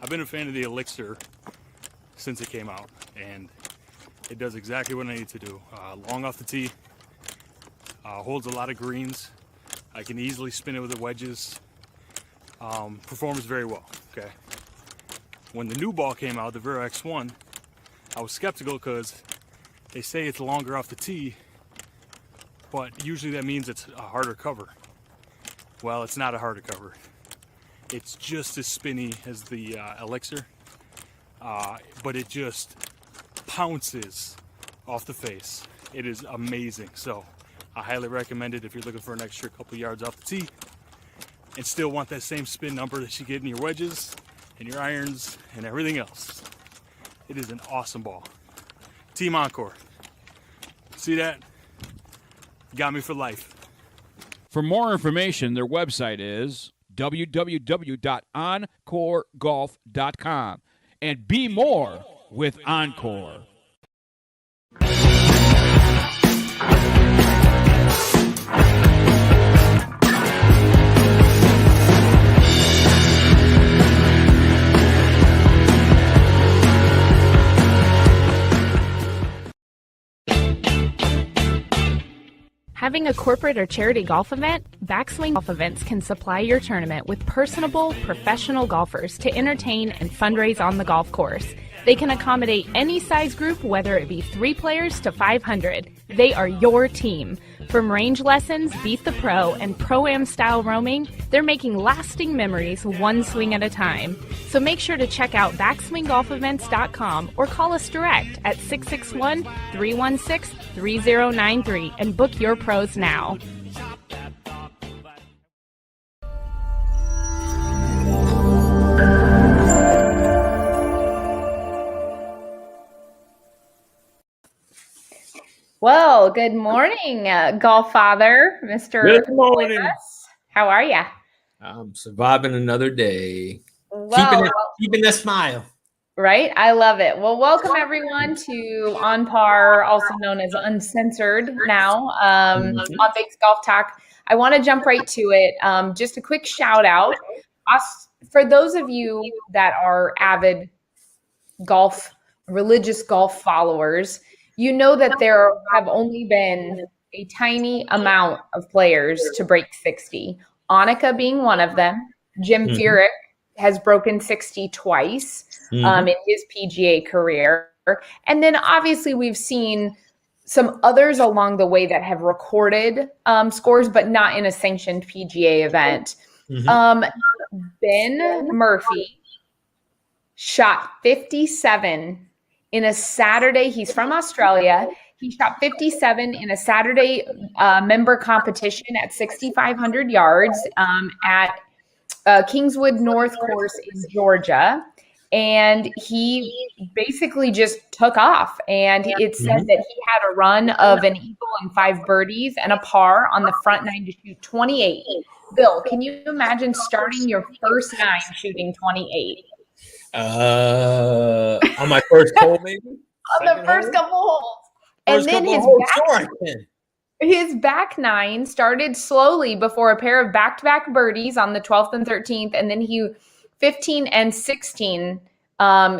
I've been a fan of the Elixir since it came out, and it does exactly what I need to do. Long off the tee, holds a lot of greens. I can easily spin it with the wedges. Performs very well, okay? When the new ball came out, the Vero X1, I was skeptical because they say it's longer off the tee, but usually that means it's a harder cover. Well, it's not a harder cover. It's just as spinny as the Elixir, but it just pounces off the face. It is amazing. So I highly recommend it if you're looking for an extra couple yards off the tee and still want that same spin number that you get in your wedges and your irons and everything else. It is an awesome ball. Team Encore. See that? Got me for life. For more information, their website is www.encoregolf.com. And be more with Encore. Having a corporate or charity golf event? Backswing Golf Events can supply your tournament with personable, professional golfers to entertain and fundraise on the golf course. They can accommodate any size group, whether it be 3 players to 500. They are your team. From range lessons, Beat the Pro, and Pro-Am style roaming, they're making lasting memories one swing at a time. So make sure to check out backswinggolfevents.com or call us direct at 661-316-3093 and book your pros now. Well, good morning, Golf Father, Mr. Good morning. Davis. How are you? I'm surviving another day. Well, Keeping that smile. Right? I love it. Well, welcome everyone to On Par, also known as Un-Censor'd now, on Vegas Golf Talk. I want to jump right to it. Just a quick shout out. For those of you that are avid religious golf followers, you know that there have only been a tiny amount of players to break 60. Annika being one of them. Jim Furyk has broken 60 twice in his PGA career. And then obviously we've seen some others along the way that have recorded scores, but not in a sanctioned PGA event. Ben Murphy shot 57 in a Saturday. He's from Australia. He shot 57 in a Saturday member competition at 6,500 yards at Kingswood North Course in Georgia. And he basically just took off. And it said that he had a run of an eagle and 5 birdies and a par on the front 9 to shoot 28. Bill, can you imagine starting your first 9 shooting 28? On my first hole, maybe? On the first couple holes. And then his back 9 started slowly before a pair of back-to-back birdies on the 12th and 13th. And then 15 and 16,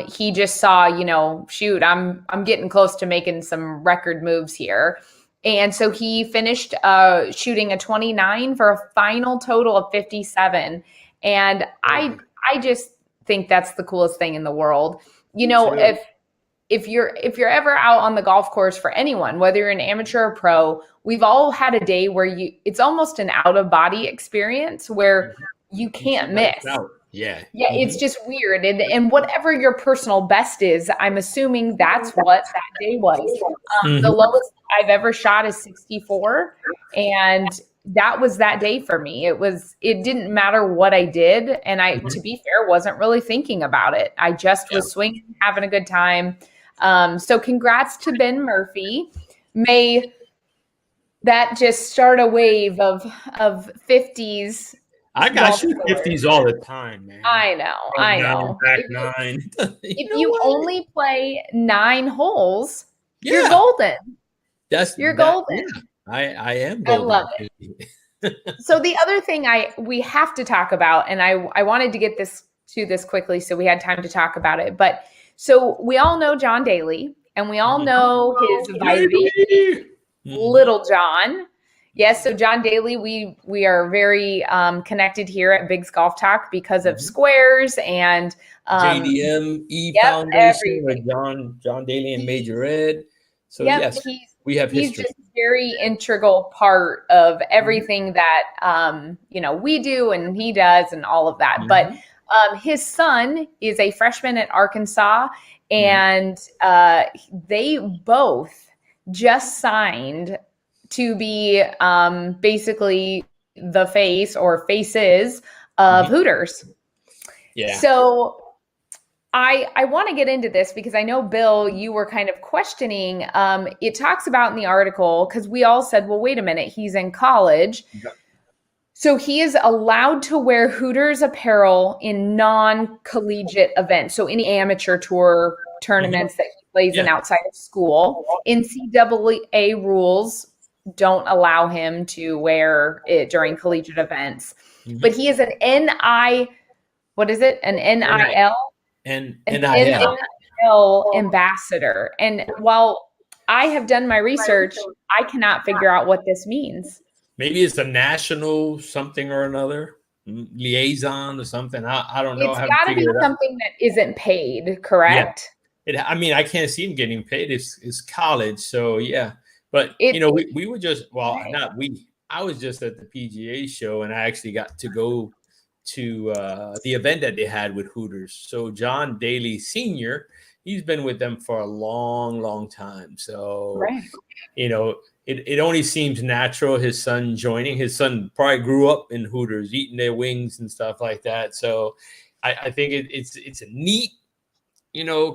he just saw, shoot, I'm getting close to making some record moves here. And so he finished shooting a 29 for a final total of 57. And I just think that's the coolest thing in the world. If you're ever out on the golf course, for anyone, whether you're an amateur or pro, we've all had a day where it's almost an out of body experience where you can't miss. Yeah. It's just weird. And whatever your personal best is, I'm assuming that's what that day was. The lowest I've ever shot is 64. And that was that day for me. It didn't matter what I did. And I, to be fair, wasn't really thinking about it. I just was swinging, having a good time. So congrats to Ben Murphy. May that just start a wave of 50s. I got shoot 50s all the time, man. I know. Back 9. If you only play 9 holes, you're golden. You're golden. Yeah. I am golden. I love it. So the other thing we have to talk about, and I wanted to get this to this quickly, so we had time to talk about it. But so we all know John Daly, and we all know his Vivey, Little John. Yes, so John Daly, we are very connected here at Biggs Golf Talk because of Squares and JDM Foundation with John Daly and Major Ed. So yes, we have history. He's just a very integral part of everything that we do and he does and all of that. But his son is a freshman at Arkansas, and they both just signed to be basically the face or faces of Hooters. Yeah. So I want to get into this because I know, Bill, you were kind of questioning. It talks about in the article, because we all said, well, wait a minute, he's in college. Yeah. So he is allowed to wear Hooters apparel in non-collegiate events. So any amateur tour tournaments that he plays in outside of school. NCAA rules don't allow him to wear it during collegiate events. But he is an what is it? An NIL? An NIL ambassador. And while I have done my research, I cannot figure out what this means. Maybe it's a national something or another, liaison or something. I don't know. It's got to be something that isn't paid, correct? Yeah. I can't see him getting paid. It's college. So, yeah. But, we were just, not we. I was just at the PGA show, and I actually got to go to the event that they had with Hooters. So John Daly Sr., he's been with them for a long, long time. So, it only seems natural his son joining. His son probably grew up in Hooters, eating their wings and stuff like that. So I think it's a neat,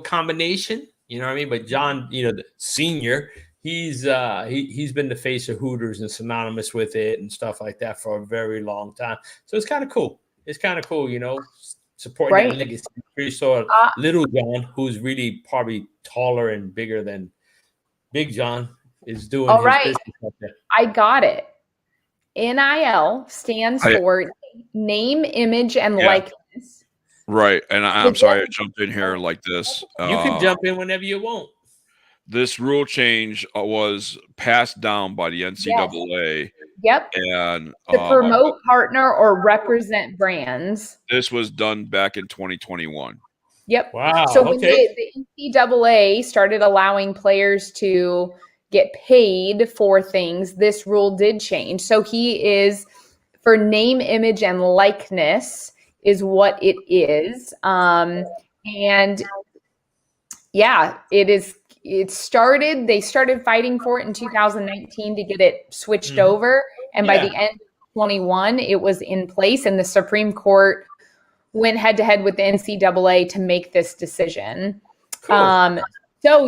combination. You know what I mean? But John, the senior, he's been the face of Hooters and synonymous with it and stuff like that for a very long time. So it's kind of cool. Supporting that legacy. We saw Little John, who's really probably taller and bigger than Big John, is doing his business like that. I got it. NIL stands for name, image, and likeness. Right. And I'm sorry I jumped in here like this. You can jump in whenever you want. This rule change was passed down by the NCAA. Yep. And to promote, partner, or represent brands. This was done back in 2021. Yep. Wow. So when the NCAA started allowing players to get paid for things, this rule did change. So he is, for name, image, and likeness is what it is. And yeah, it is. They started fighting for it in 2019 to get it switched over. And by the end of 21, it was in place, and the Supreme Court went head to head with the NCAA to make this decision. Cool. So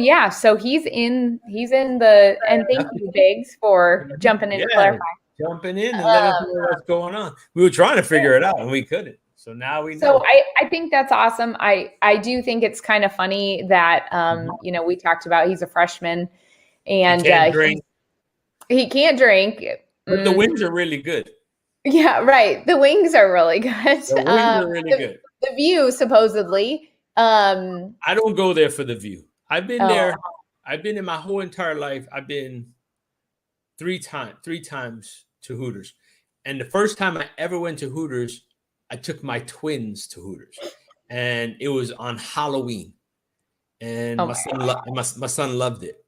he's in the, and thank you, Biggs, for jumping in to clarify. Jumping in and let us know what's going on. We were trying to figure it out and we couldn't. So now we know. So I think that's awesome. I do think it's kind of funny that, we talked about he's a freshman and he can't drink. But the wings are really good. Yeah, right. The wings are really good. The wings are really good. The view, supposedly. I don't go there for the view. I've been there. I've been in my whole entire life. I've been three times to Hooters. And the first time I ever went to Hooters, I took my twins to Hooters, and it was on Halloween, and my son loved it.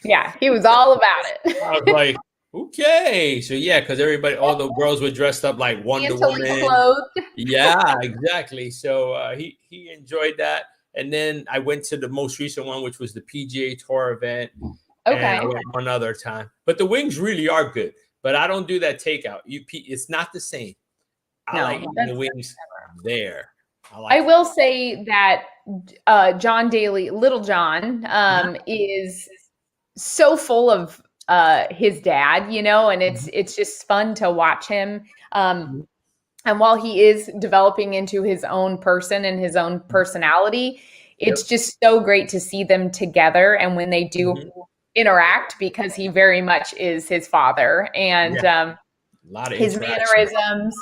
Yeah, he was all about it. I was like, okay, so because all the girls were dressed up like Wonder Woman. Clothed. Yeah, exactly. So he enjoyed that, and then I went to the most recent one, which was the PGA Tour event. Okay, and I went one other time, but the wings really are good. But I don't do that takeout. It's not the same. I like the wings there. I will say that John Daly, Little John, is so full of his dad, and it's just fun to watch him. And while he is developing into his own person and his own personality, it's just so great to see them together. And when they do interact, because he very much is his father, and a lot of his mannerisms.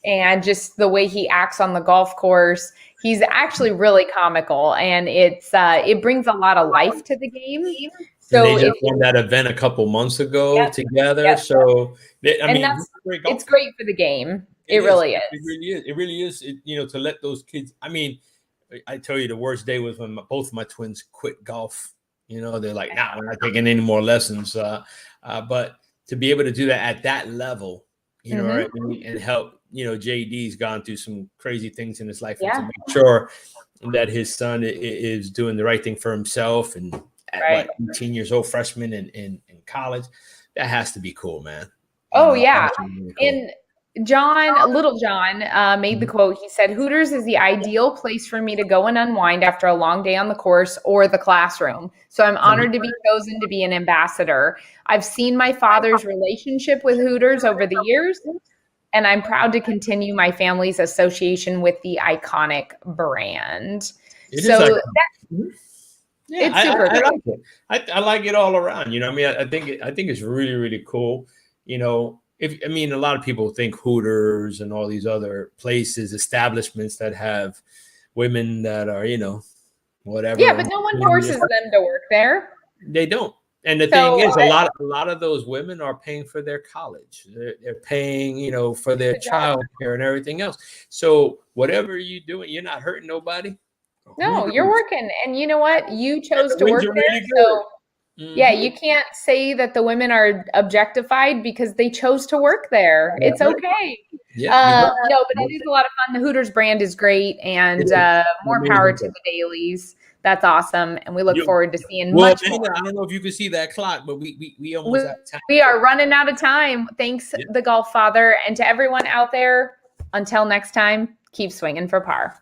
And just the way he acts on the golf course. He's actually really comical, and it brings a lot of life to the game. So and they just won that event a couple months ago together. Yep. So it's great for the game. It really is. It really is. It really is. To let those kids. I mean, I tell you, the worst day was when both of my twins quit golf. They're like, "Nah, we're not taking any more lessons." But to be able to do that at that level, right, and help. JD's gone through some crazy things in his life, and to make sure that his son is doing the right thing for himself, and at 18 years old, freshman in college, that has to be cool, man. Oh yeah, really cool. And Little John made the quote. He said, "Hooters is the ideal place for me to go and unwind after a long day on the course or the classroom. So I'm honored to be chosen to be an ambassador. I've seen my father's relationship with Hooters over the years, and I'm proud to continue my family's association with the iconic brand." It's super I like it. I like it all around. I think it's really, really cool. A lot of people think Hooters and all these other places, establishments that have women that are, whatever. Yeah, but no one forces them to work there. They don't. And the thing is, a lot of those women are paying for their college. They're paying, for their child care and everything else. So whatever you're doing, you're not hurting nobody. No, you're working. And you know what? You chose to work there. Really so yeah, you can't say that the women are objectified because they chose to work there. It's okay. Yeah. No, but it is a lot of fun. The Hooters brand is great, and more power to the dailies. That's awesome, and we look forward to seeing much more. I don't know if you can see that clock, but we almost out of time. We are running out of time. Thanks, the Golf Father, and to everyone out there. Until next time, keep swinging for par.